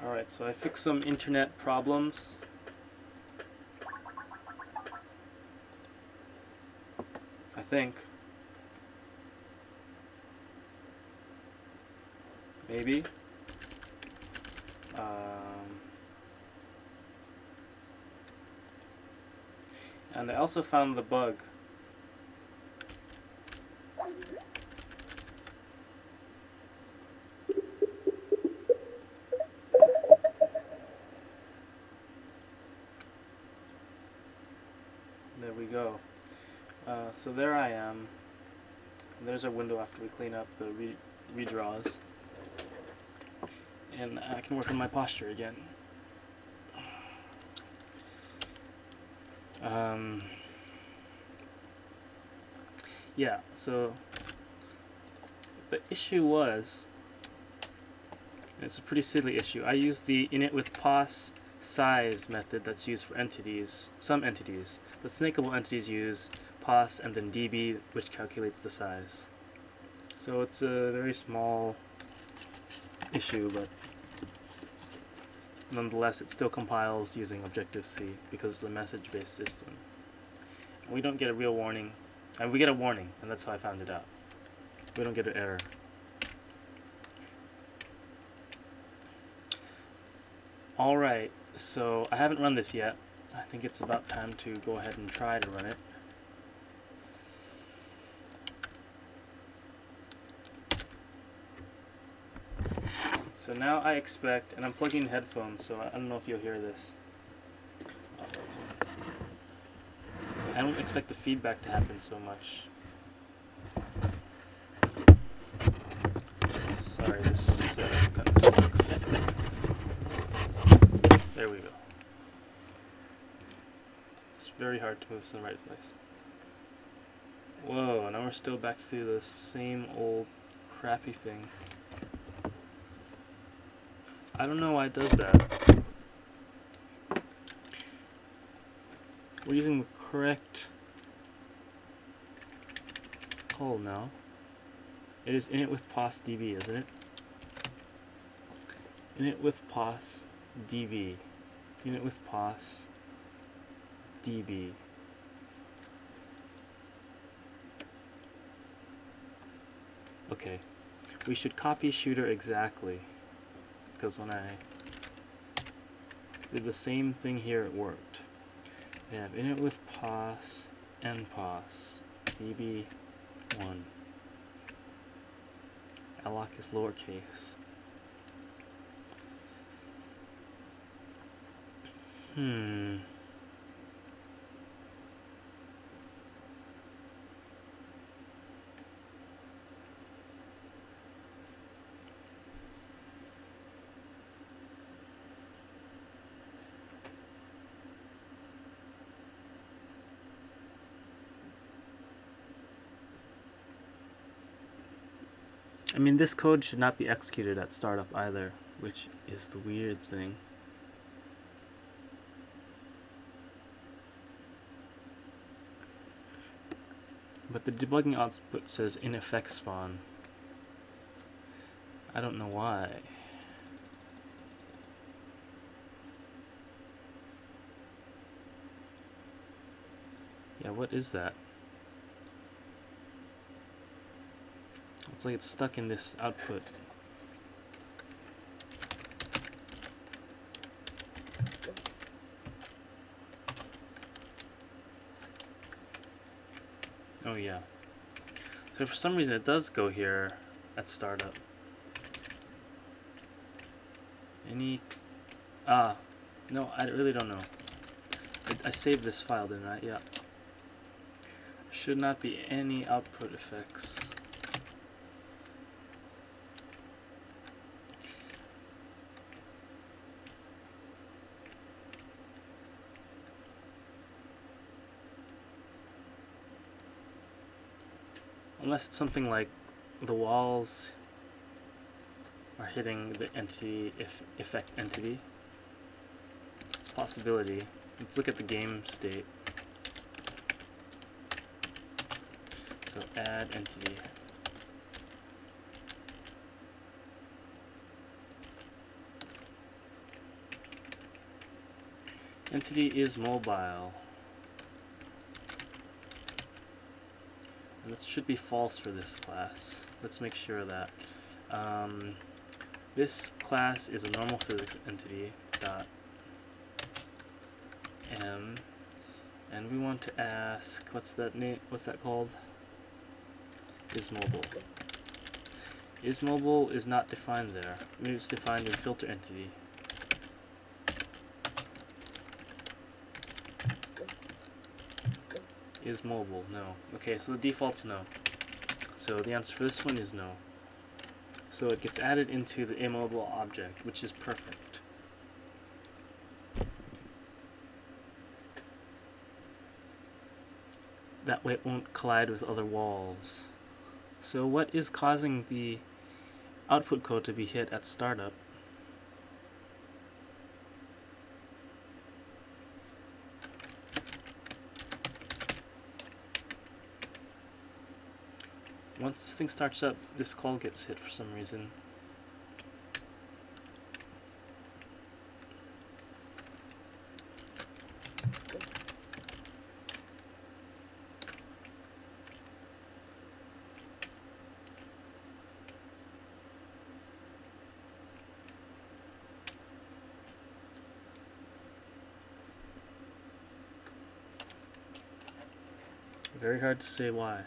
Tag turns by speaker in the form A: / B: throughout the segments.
A: Alright, so I fixed some internet problems. I think. Maybe. And I also found the bug. There we go. So there I am. And there's our window after we clean up the redraws. And I can work on my posture again. Yeah, so the issue was, and it's a pretty silly issue, I used the init with pos size method that's used for entities, some entities, but snakeable entities use pos and then db, which calculates the size. So it's a very small issue, but nonetheless it still compiles using Objective-C because it's a message-based system. And we don't get a real warning. We get a warning, and that's how I found it out. We don't get an error. Alright, so I haven't run this yet. I think it's about time to go ahead and try to run it. So now I expect, and I'm plugging in headphones, so I don't know if you'll hear this. I don't expect the feedback to happen so much. Sorry, this kind of sucks. There we go. It's very hard to move this in the right place. Whoa, now we're still back to the same old crappy thing. I don't know why it does that. We're using the correct call now. It is init with pos db, isn't it? Init with pos db. Init with pos db. Okay. We should copy shooter exactly, because when I did the same thing here, it worked. We have init with pos and pos db1. alloc is lowercase. I mean, this code should not be executed at startup either, which is the weird thing. But the debugging output says in effect spawn. I don't know why. Yeah, what is that? It's like it's stuck in this output. Oh yeah. So for some reason it does go here at startup. No, I really don't know. I saved this file, didn't I? Yeah. Should not be any output effects. Unless it's something like the walls are hitting the entity effect entity. It's a possibility. Let's look at the game state. So add entity. Entity is mobile. And this should be false for this class. Let's make sure of that. This class is a normal physics entity dot m, and we want to ask what's that called? Is mobile. Is mobile is not defined there. Maybe it's defined in filter entity. Is mobile? No. Okay, so the default's no. So the answer for this one is no. So it gets added into the immobile object, which is perfect. That way it won't collide with other walls. So what is causing the output code to be hit at startup? Once this thing starts up, this call gets hit for some reason. Very hard to say why.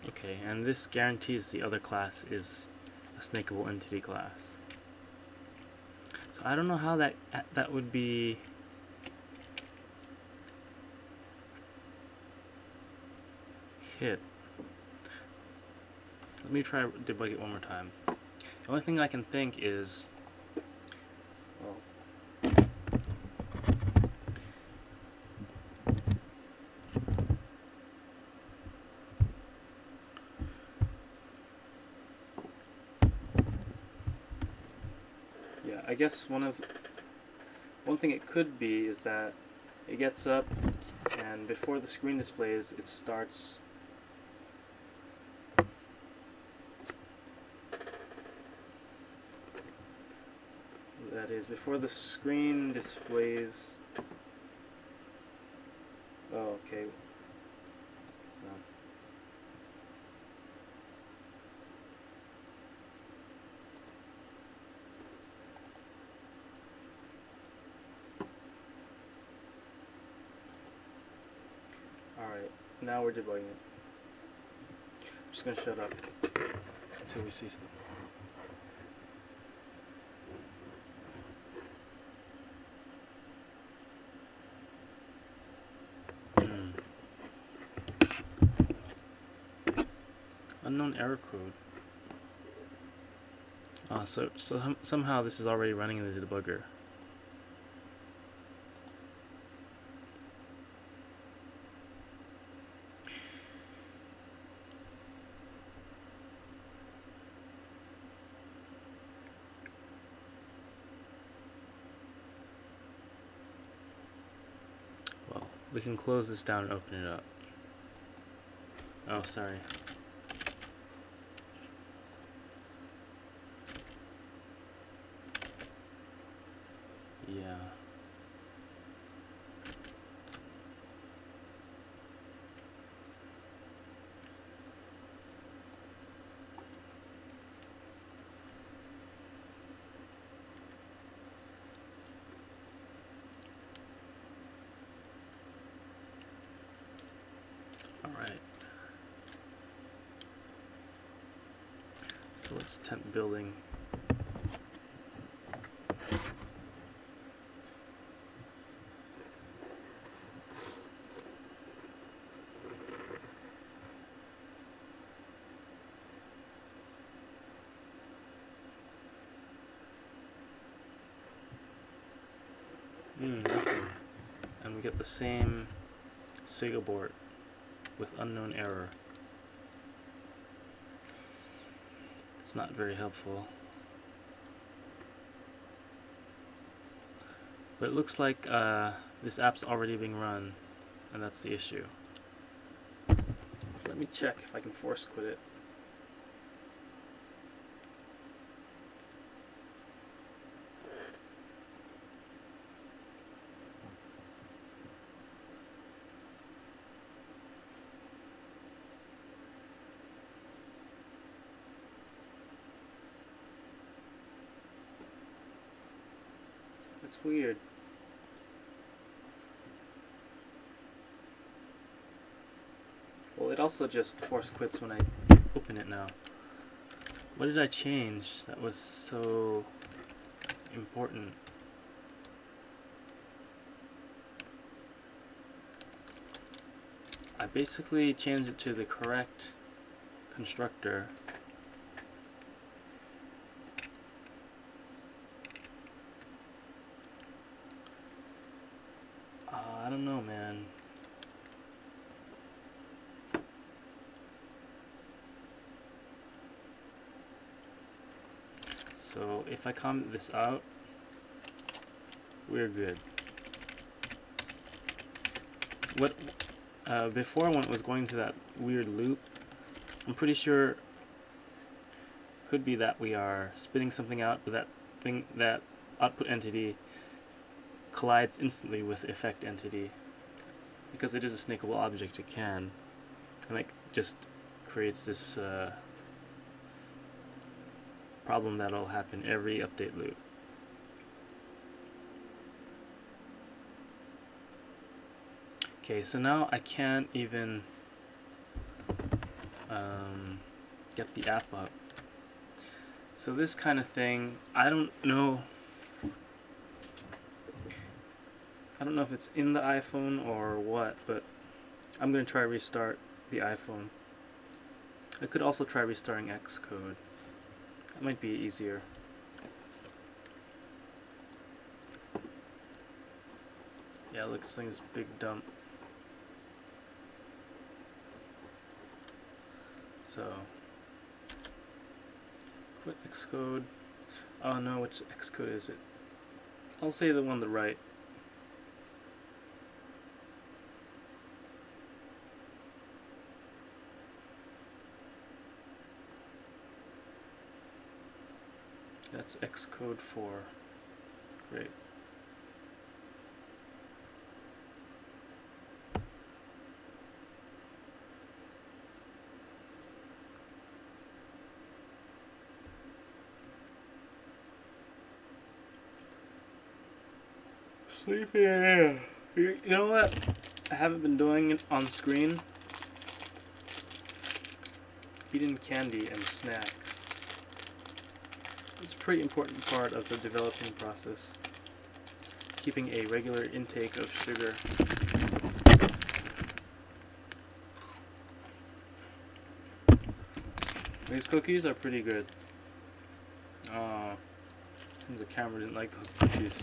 A: Okay, and this guarantees the other class is a snakeable entity class. So I don't know how that would be hit. Let me try debug it one more time. The only thing I can think is, well, yeah, I guess one thing it could be is that it gets up and before the screen displays, it starts that is before the screen displays. Oh, okay. No. Alright, now we're debugging it. I'm just gonna shut up until we see something. Unknown error code. So somehow this is already running in the debugger. Well, we can close this down and open it up. Oh, sorry. Yeah. Alright. So let's temp building. Nothing. And we get the same sig abort with unknown error. It's not very helpful. But it looks like this app's already being run, and that's the issue. Let me check if I can force quit it. That's weird. Well, it also just force quits when I open it now. What did I change that was so important? I basically changed it to the correct constructor. I don't know, man. So if I comment this out, we're good. What before, when it was going to that weird loop, I'm pretty sure could be that we are spitting something out, but that output entity collides instantly with the effect entity. Because it is a snakeable object, it can. And it just creates this problem that'll happen every update loop. Okay, so now I can't even get the app up. So this kind of thing, I don't know if it's in the iPhone or what, but I'm going to try restart the iPhone. I could also try restarting Xcode. That might be easier. Yeah, it looks like this big dump. So, quit Xcode. Oh no, which Xcode is it? I'll say the one on the right. That's Xcode 4. Great. Sleepy. You know what I haven't been doing it on screen? Eating candy and snacks. It's a pretty important part of the developing process. Keeping a regular intake of sugar. These cookies are pretty good. Oh, the camera didn't like those cookies.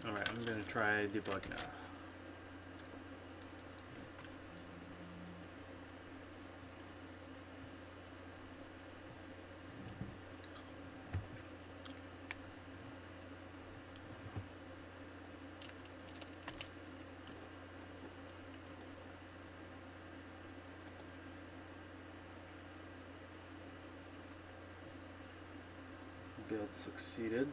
A: Alright, I'm gonna try debug now. Build succeeded.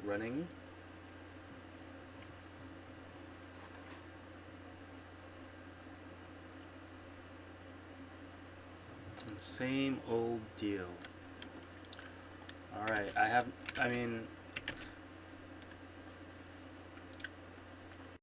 A: Running. And same old deal. Alright, I mean,